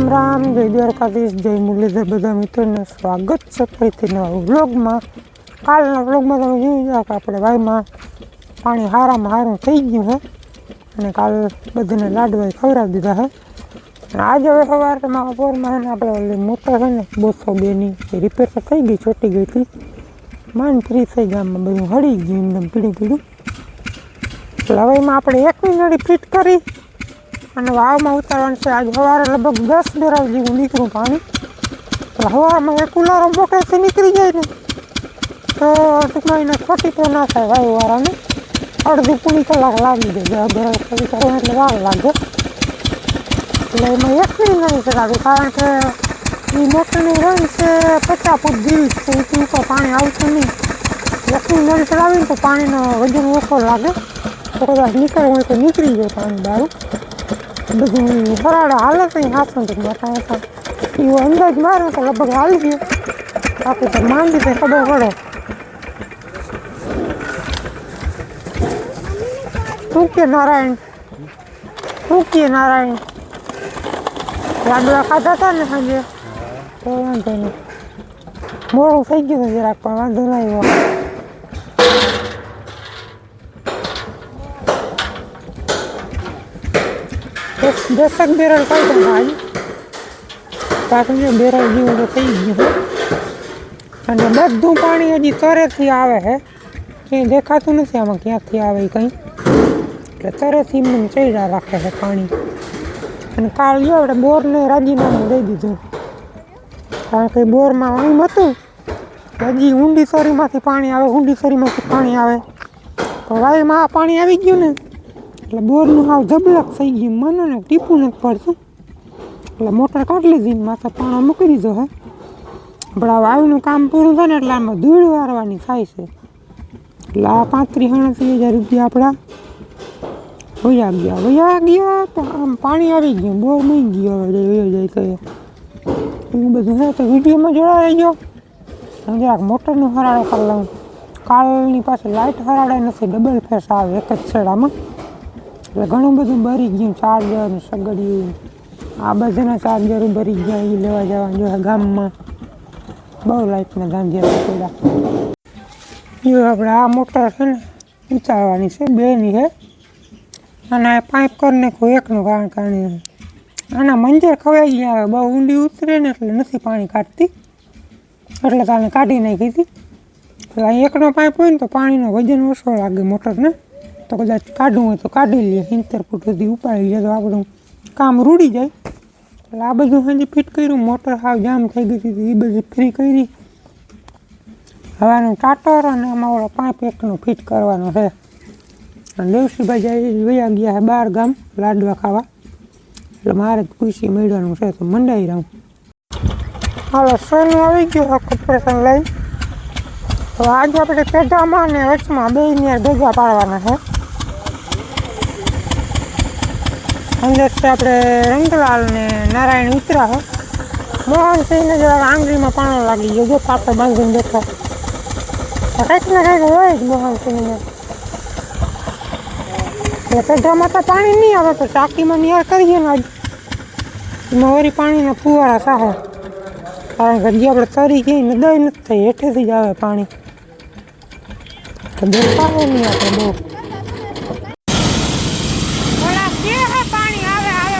રામ જય દ્વારકાધીશ જય મુરલીધર બધા મિત્રોને સ્વાગત છે ફરીથી નવા વ્લોગમાં। કાલના વ્લોગમાં તમે જોઈ જાઓ કે આપણે વાયમાં પાણી હારામાં હારું થઈ ગયું છે અને કાલ બધાને લાડવા ખવડાવી દીધા છે। અને આજે હવે સવારમાં બપોરમાં આપણે મોટર છે ને 202ની રિપેર તો થઈ ગઈ, ચોટી ગઈ હતી, માંડ ફ્રી થઈ ગામમાં બધું હળી ગયું એકદમ પીળું પીળું। એટલે હવે એમાં આપણે એકની નળી ફિટ કરી અને વાવમાં ઉતારવાનું છે। આજે સવારે લગભગ 10 બેરલ જેવું નીકળ્યું પાણી। એટલે સવારમાં એક ઉલારો મોટેથી નીકળી જાય ને તો ટૂંકમાં એને ખોટી તો ના થાય વાયુવાળાને, અડધી પૂરી કલાક લાગી જાય, 10 બેરલ કરી કરવું એટલે વાર લાગે। એટલે એમાં એકની નહીં ચડાવી, કારણ કે એ મોટરની રન છે 50 ફૂટ જેવી જ છે, એથી ઉપર પાણી આવતું નહીં। એકની નળી ચડાવીને તો પાણીનો વજન ઓછો લાગે, તો કદાચ નીકળવું હોય તો નીકળી જાય પાણી બહાર। બધું ફરાડા હાલે તો હાથમાં તો માથા એવો અંદાજ મારે તો લગભગ હાલી ગયો, બાકી તો માંડી તો ખબર પડે। શું કે નારાયણ, શું કે નારાયણ, લાડવા ખાધા હતા ને સાંજે તો વાંધો નહીં, મોડું થઈ ગયું હતું જરાક પણ વાંધો ના આવ્યો। 10 બેરલ કાઢ્યા આજ, પાછું બેરલ જેવું તો થઈ ગયું છે। અને બધું પાણી હજી તરેથી આવે છે, ક્યાંય દેખાતું નથી આમાં ક્યાંથી આવે કંઈ, એટલે તરેથી એમને ચડ્યા રાખે છે પાણી। અને કાલ જો આપણે બોરને રાજીનામું દઈ દીધું, કારણ કે બોરમાં એમ હતું હજી ઊંડી સરીમાંથી પાણી આવે, ઊંડી સરીમાંથી પાણી આવે, તો વાયમાં પાણી આવી ગયું ને એટલે બોરનું હાવ ધબલક થઈ ગયું, મને ને ટીપું નથી પડતું, એટલે મોટર કાઢી લીધી ને માથે પાણો મૂકી દીધો છે। આપણે આ વાયુનું કામ પૂરું થાય ને એટલે આમાં ધૂળ વારવાની થાય છે, એટલે આ 35-38 હજાર રૂપિયા આપણા વયા ગયા તો આમ પાણી આવી ગયું, બોર નહીં ગયો હવે વયો જાય તો એવું બધું છે। તો વિડીયોમાં જોડા રહી ગયો, જરાક મોટરનું હરાડો કરી લઉં। કાલની પાસે લાઇટ હરાડાય નથી, ડબલ ફેસ આવે એક જ છેડામાં, એટલે ઘણું બધું ભરી ગયું, ચાર્જર સગડિયું આ બધાના ચાર્જર ભરી ગયા, એ લેવા જવાનું જો ગામમાં બહુ લાઇટના ધાંધિયા પડ્યા। જો આપણે આ મોટર છે ને ઉતારવાની છે, બેની છે, અને આ પાઇપ કરી નાખું એકનું, કારણ કે આના મંજર ખવાઈ ગયા હવે, બહુ ઊંડી ઉતરે ને એટલે નથી પાણી કાઢતી, એટલે તાને કાઢી નાખી હતી। એટલે અહીં એકનો પાઇપ હોય ને તો પાણીનો વજન ઓછો લાગે મોટરને, તો કદાચ કાઢવું હોય તો કાઢી લઈએ, 70 ફૂટ સુધી ઉપાડી લે તો આપણું કામ રૂડી જાય। એટલે આ બધું હજી ફિટ કર્યું, મોટર હાવ જામ થઈ ગઈ હતી એ બધી ફ્રી કરી, હવાનું ટાટર અને આમાં ઓલો પાઇપ એકનો ફિટ કરવાનો છે। અને દેવસીભાઈ જાય વયા ગયા છે 12 ગામ લાડવા ખાવા, એટલે મારે જ ખુશી મેળવાનું છે તો મંડાઈ રહું। હાલો સોનું આવી ગયું કોર્પોરેશન લઈ, તો આજે આપણે પેઢામાં અને વચમાં બેને ભેગા પાડવાના છે। અંદરથી આપણે રંગલાલ ને નારાયણ ઉતરા છે, મોહનસિંહને જરા આંગળીમાં પાણો લાગી ગયો, જો પાટો બાંધીને બેઠો, કંઈક ને કંઈક હોય જ મોહનસિંહને। એટલે પેઢામાં તો પાણી નહીં આવે તો ચાકીમાં નિયાર કરીએ ને આજ, એમાં વળી પાણીના ફુવારા સાહે, કારણ કે હજી આપણે તરી ક્યાંય નદાઈ નથી થઈ, હેઠેથી જ આવે પાણી, તો દેખાડે નહીં આપણે બહુ પાણી આવે આવે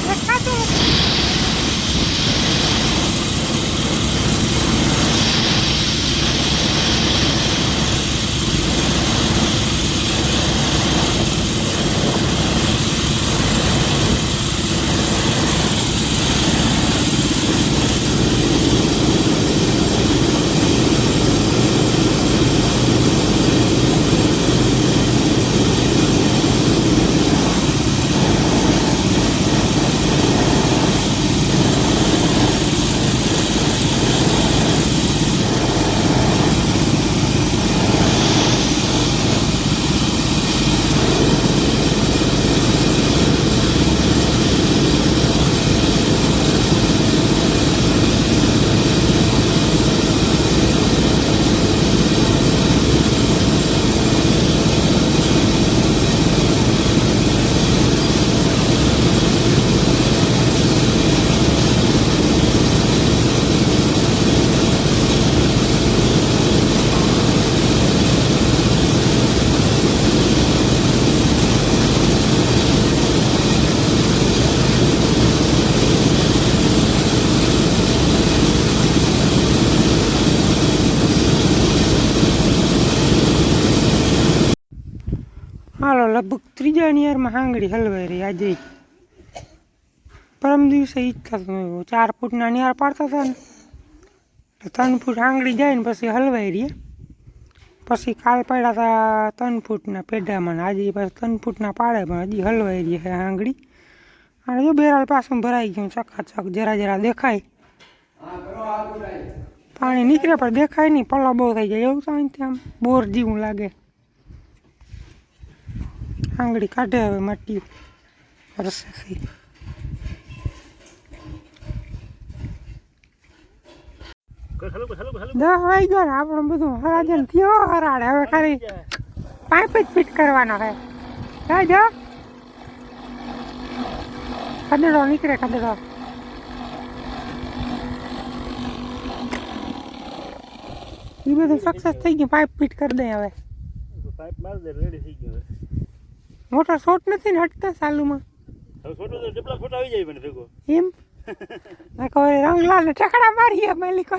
દેખાતું હાલો લગભગ ત્રીજા નિયરમાં હાંગડી હલવાઈ રહી આજે. પરમ દિવસે ઈ જ થતું 4 ફૂટના નિયાર પાડતા હતા ને 3 ફૂટ હાંગડી જાય ને પછી હલવાઈ રહી. પછી કાલ પાડ્યા હતા 3 ફૂટના પેઢામાં, આજે પાછું 3 ફૂટના પાડે પણ હજી હલવાઈ રહી છે હાંગડી. અને જો બેરાલ પાછું ભરાઈ ગયું ચકાચક, જરા જરા દેખાય. પાણી નીકળે પણ દેખાય નહીં, પલ્લા બહુ થઈ જાય એવું થાય ને, આમ બોર જેવું લાગે. આંગળી કાઢે હવે માટી વરસેથી. 10 વાગ્યા ને આપણું બધું હરાજન થયો હરાડે. હવે ખાલી પાઇપ જ ફિટ કરવાનો છે. જો કદડો નીકળે, કદડો. એ બધું સક્સેસ થઈ ગયું. પાઇપ ફિટ કરી દે હવે. પાઇપ માર દે, રેડી થઈ ગયો. મોટો શોટ નથી ને હટતા ચાલુમાં. હવે છોટો તો ડબલા ફોટા આવી જાય મને ભેગો. એમ મેં કહો રંગલાલ ને ઠકડા મારીએ મેલી કરો.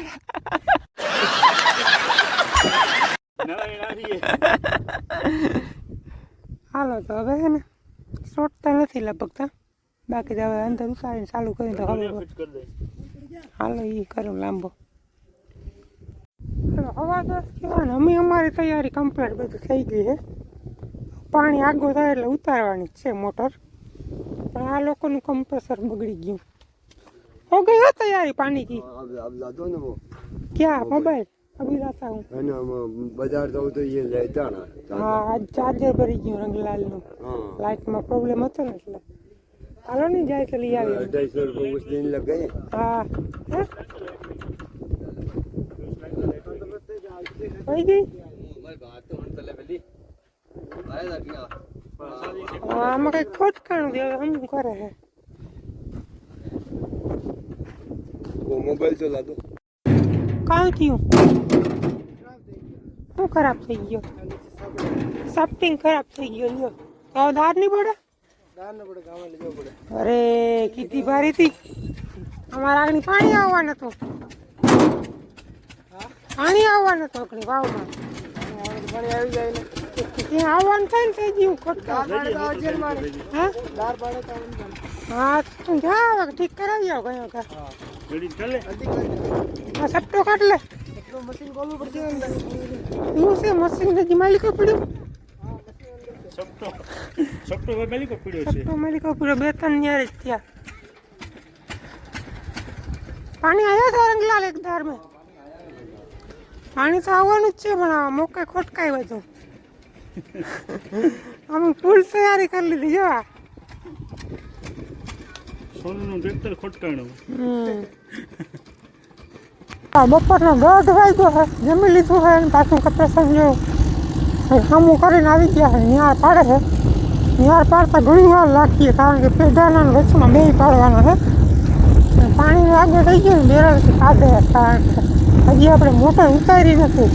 હાલો તો હવે છે ને શોટતા નથી લગભગ. બાકી તો હવે અંદર ઉતારીને ચાલુ કરીને તો ખબર. હાલો એ કરું લાંબો. હાલો હવા 10 કહેવાય. અમે અમારી તૈયારી કમ્પ્લીટ બધું થઈ ગઈ છે. પાણી આગળ થાય એટલે ઉતારવાની જ છે મોટર. પણ આ લોકોનું કમ્પ્રેસર બગડી ગયું. हो गई हो तैयारी पानी की? अब ला दो ना वो। क्या मोबाइल? अभी लाता हूँ। है ना, बाजार जाओ तो ये लेता ना। हाँ आज चार्जर भरी गયું રંગલાલ નું. લાઇટમાં પ્રોબ્લેમ હતો ને એટલે હાલો ને જાય તો લઈ આવી. 250 रुपये उस दिन लग गए। हाँ वही गई। हाँ आમાં કઈ ખોટ કાણું દે હમ કરે હે. वो मोबाइल तो ला दो। કાં થયું? શું ખરાબ થઈ ગયો? સફ્ટિંગ ખરાબ થઈ ગયો. લ્યો તો ધાર નહીં પડે? અરે કીધી ભારી હતી. અમારા આગળ પાણી આવવાનું હતું. પાણી આવવાનું હતું આગળ વાવમાં. ત્યાં આવવાનું થાય ને થઈ ગયું ખોટકા. હા તું જા ઠીક કરાવી આવ કયો કા. હા સટ્ટો કાઢ લે. મશીન ખોલવું પડશે. શું છે મશીન ને માલિકો પડ્યું? સપ્ટો માલિકો પડ્યો છે. સપ્ટો માલિકો પડ્યો. 2-3 ન્યારે જ થયા. પાણી આવ્યા હતા રંગલાલ એક ધાર મેં. પાણી તો આવવાનું જ છે પણ મોકે ખોટકાય બધું. અમે ફૂલ તૈયારી કરી લીધી જો. સોનું ટ્રેક્ટર ખોટકાણું. બપોરનો 1:30 વાગ્યો છે. જમી લીધું છે અને પાછું કપરેશન જો સામું કરીને આવી ગયા છે. નિહાર પાડે છે. નિહાર પાડતા ઘણી વાર લાગીએ કારણ કે પેઢાના વચમાં બે પાડવાનો છે. પાણી આગળ થઈ ગયું ને બેરલથી કાઢે કારણ કે હજી આપણે મોટર ઉતારી નથી.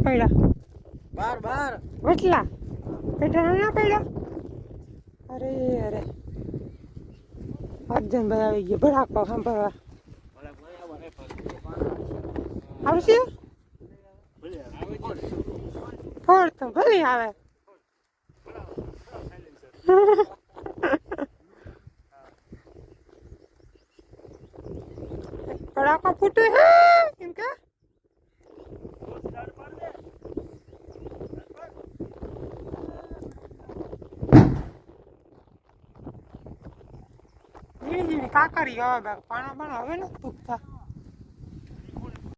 પડ્યા 12 વટલા પેટા ના પડ્યા. અરે અરે અર્જન ભાઈ આવી ગયા. ભડાકો સાંભળવા આવશે. ફોડ તો ભલે આવે. ભડાકો ફૂટે હે કેમ કે કાકરી હવે પાણા હવે નથી પૂગતા.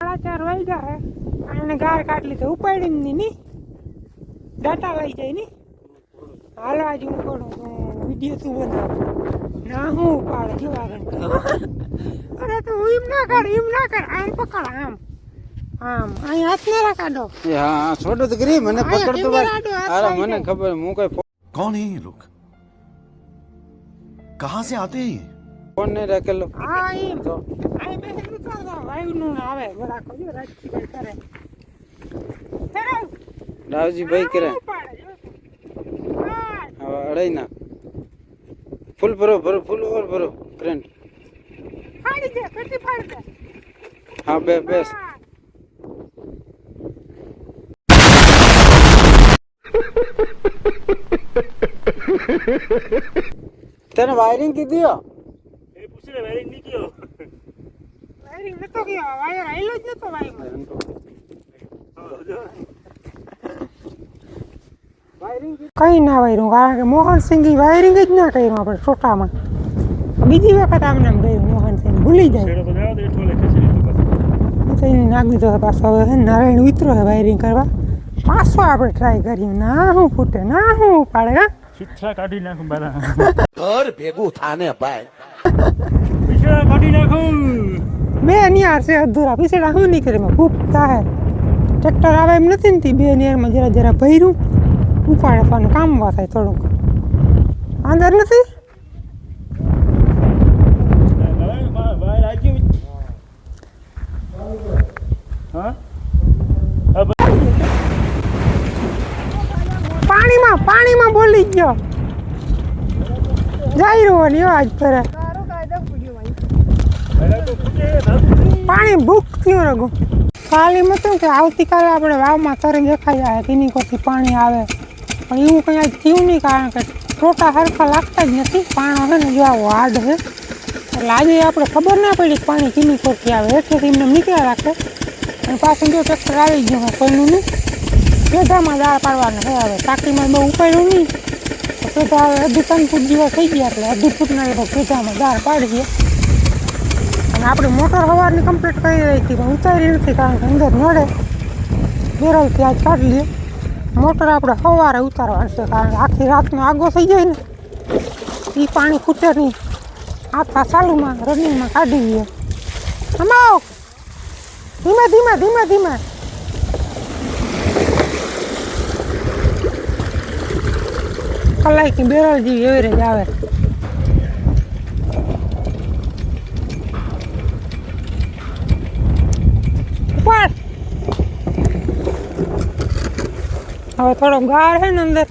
4:30 વાગ્યા હે. આને ગાર કાઢ લીધો ઉપાડી ની ડાટા લઈ જાય ની. હાલો આજે હું કરું વિડીયો તું બનાવ ના હું ઉપાડે જો આગળ. અરે તું એમ ના કર આમ પકડ આમ આમ અહીં હાથ ને કાઢો એ હા હા છોડો તો કરી મને અહીંયા પકડતો કેમેરા ભાઈ આડો હાથ અરે આવી મને જાય. ખબર હું કઈ कौन है ये लोग कहाँ से आते हैं ये ફોન નહીં રાખેલો હા એમ તો અહીં બેસી ઉતારતો વાયુનું ને આવે બરાબર જો રાજકીય કરે ચલો રાવજી ભાઈ કરે ઉપાડે જો હા હવે અડાઈ ના ફૂલ ભરો ભરો ફૂલ ઓવર ભરો ફ્રેન્ડ ફાડી દે ફેટી ફાડી દે હા બેસ હા. તને વાયરિંગ કીધી હો? એ પૂછીને વાયરિંગ નહીં કયો વાયરિંગ નતો ગયો વાયર આયલો જ નતો વાયરમાં કઈ ના વાયરું કારણ કે મોહનસિંહ વાયરિંગ જ ના કર્યું આપણે છોટામાં બીજી વખત આમને આમ ગયું મોહનસિંહ ભૂલી જાય છેડો બધા આવે તો એટલો લખે છે તો પાછું તો એને નાખી દીધો છે પાછો હવે નારાયણ વિતરો છે વાયરિંગ કરવા પાછો આપણે ટ્રાય કર્યું ના હું ફૂટે ના હું ઉપાડે હા છીછરા કાઢી નાખું બારા घर भेगू थाने पाए પીછડા કાઢી નાખું બે નિયાર છે અધૂરા પીછડા શું નીકળે એમાં ભૂપ થાય ટ્રેક્ટર આવે એમ નથી ને તે બે નિયારમાં જરા જરા ભર્યું ઉપાડે પણ કામમાં થાય થોડુંક અંદર નથી વાયર આવી હા પાણીમાં બોલી ગયો જાય રહ્યો ને આજ કરે પાણી ભૂખ થયું રગું કાલીમાં શું કે આવતીકાલે આપણે વાવમાં તરી દેખાઈ જાય તેની કોથી પાણી આવે પણ એવું કંઈ આજ થયું નહીં કારણ કે ટોટા સરખા લાગતા જ નથી પાણો છે ને જો આવો હાર્ડ છે એટલે આજે આપણે ખબર ના પડી કે પાણી કીની કોથી આવે હેઠેથી એમને નીકળ્યા રાખે અને પાછું જો ટ્રેક્ટર આવી ગયું હોય કોઈનું નહીં પેઢામાં દાળ પાડવાનું છે હવે ટાંકીમાં બહુ ઉપાડ્યું નહીં તો પેઢા હવે 2-3 ફૂટ જેવા થઈ ગયા એટલે 2 ફૂટના લોકો પેઢામાં દાળ પાડીએ અને આપણે મોટર સવારની કમ્પ્લીટ કરી રહી હતી પણ ઉતારી નથી કારણ કે અંદર નડે બેરલથી આજ કાઢી લઈએ મોટર આપણે સવારે ઉતારવાની છે કારણ કે આખી રાતનો આગો થઈ જાય ને એ પાણી ખૂટે નહીં આખા ચાલુમાં રનિંગમાં કાઢી લઈએ આમાં ધીમે ધીમે ધીમે ધીમે કલાઈની બેરલ જેવી એવરેજ આવે ઉપર હવે થોડો ગાર છે ને અંદર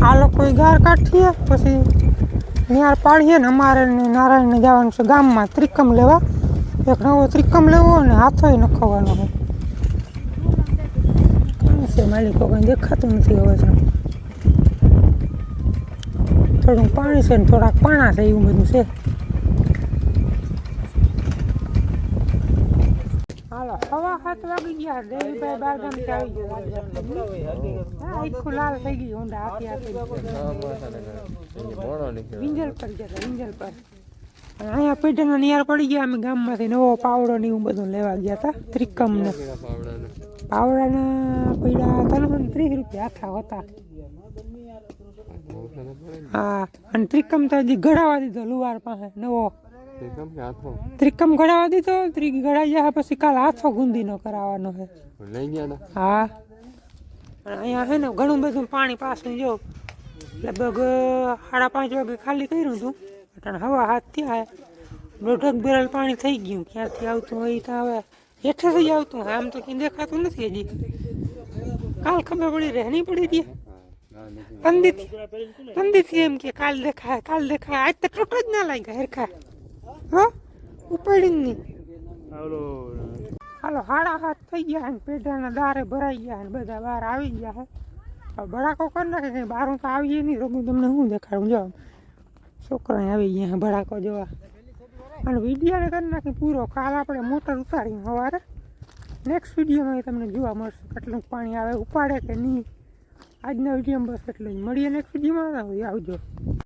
આ લોકો ગાર કાઢીએ પછી નિયાર પાડીએ ને અમારે નારાયણને જવાનું છે ગામમાં ત્રિકમ લેવા એક નવો ત્રિકમ લેવો અને હાથોય નખવાનો હોય કાંઈ છે માલિકો કંઈ દેખાતું નથી હવે છે થોડું પાણી છે ને થોડાક પાણા છે એવું બધું છે હાલો 7:30 વાગી ગયા દેવીભાઈ બારગામથી આવી ગયો હા આખું લાલ થઈ ગઈ ઊંડા હાથી હાથી વિંજલ પર ગયા વિંજલ પર અને અહીંયા પેઢાના નિયાર પડી ગયા અમે ગામમાંથી નવો પાવડો ને એવું બધું લેવા ગયા હતા ત્રિકમ ને પાવડાના પૈડા 30 રૂપિયા આખા હતા હા અને ત્રિકમ તો હજી ઘડાવા દીધો લુવાર પાસે નવો ત્રિકમ ઘડાવા દીધો ઘડાઈ જાય પછી કાલ હાથો ગુંદીનો કરાવવાનો છે હા અને અહીંયા છે ને ઘણું બધું પાણી પાછું જો લગભગ 5:30 વાગે ખાલી કર્યું હતું એટલે હવા હાથ થયા દોઢક બેરલ પાણી થઈ ગયું ક્યાંથી આવતું હોય તો હવે હેઠેથી જ આવતું હોય આમ તો ક્યાંય દેખાતું નથી હજી કાલ ખબર પડી રહે નહીં પડી રહી પંડિત એમ કે કાલ દેખાય આજ તો ટોટો જ ના લાગ્યા હેરખા હા ઉપાડી નહીં હાલો 7:30 થઈ ગયા ને પેઢાના દારે ભરાઈ ગયા ને બધા બહાર આવી ગયા હવે ભડાકો કરી નાખે કંઈ બહાર તો આવીએ નહીં રોગું તમને શું દેખાડું જો છોકરા આવી ગયા ભડાકો જોવા અને વિડીયોને કરી નાખી પૂરો કાલ આપણે મોટર ઉતારી સવારે નેક્સ્ટ વિડીયોમાં તમને જોવા મળશે કેટલું પાણી આવે ઉપાડે કે નહીં આજના વિડીયોમાં બસ એટલું જ મળીએ નેક્સ્ટ વિડીયોમાં આવજો